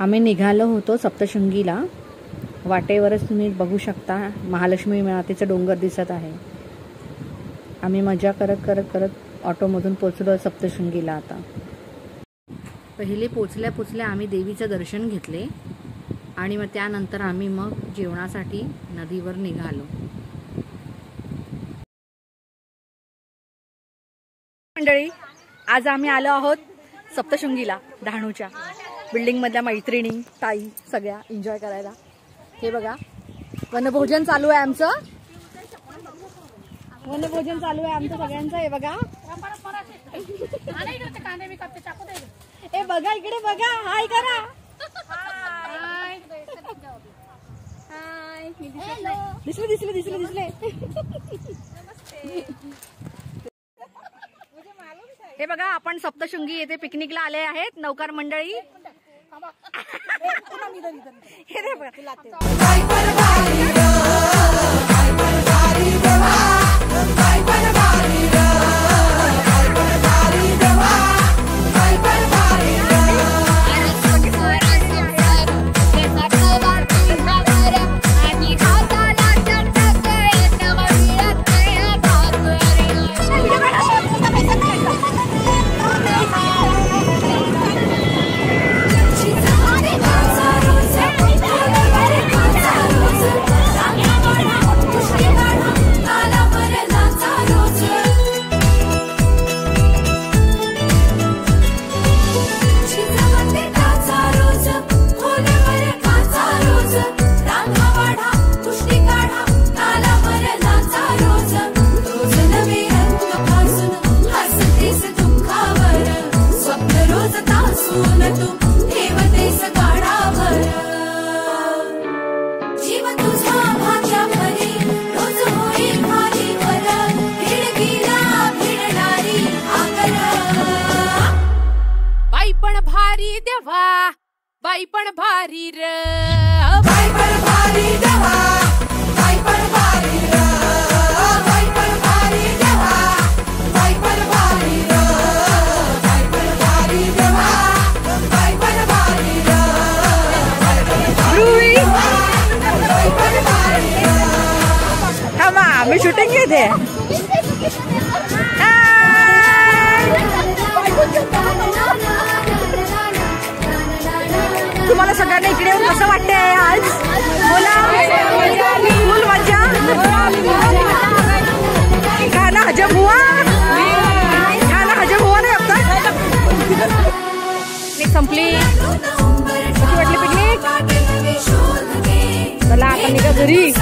आम्ही निघालो होतो सप्तशृंगीला। वाटेवरच तुम्ही बघू शकता महालक्ष्मी मातेचं डोंगर दिसत आहे। आम्ही मजा करत करत करत ऑटोमधून पोचलो सप्तशृंगीला। आता पहिले पोचल्या आम्ही देवीचं दर्शन घेतले आणि मग त्यानंतर आम्ही मग जेवणासाठी नदीवर निघालो। मंडळी, आज आम्ही आलो आहोत सप्तशृंगीला। डहाणूच्या बिल्डिंग मधल्या मैत्रिणी ताई सगळ्या एन्जॉय करायला। हे बघा वनभोजन चालू आहे आमचं, वनभोजन चालू आहे आमचं सगळ्यांचं। हे बघा, ए बघा इकडे बघा, हाय करा। दिसले दिसले दिसले दिसले। हे बघा आपण सप्तशृंगी येथे पिकनिकला आले आहेत नौकार मंडळी। हे बघा बाई पण भारी र, बाई पण भारी देवा, बाई पण भारी र, बाई पण भारी देवा, बाई पण भारी र, बाई पण भारी देवा, बाई पण भारी र, बाई पण भारी र। थांबा आम्ही शूटिंग घेते। तुम्हाला सगळ्यांना इकडे येऊन कसं वाटतंय आज? बोला। फुल मजा। खाना हजम हुआ, खाना हजम हुआ नाही आता। पिकनिक संपली, कशी वाटली पिकनिक? चला आता निघा घरी।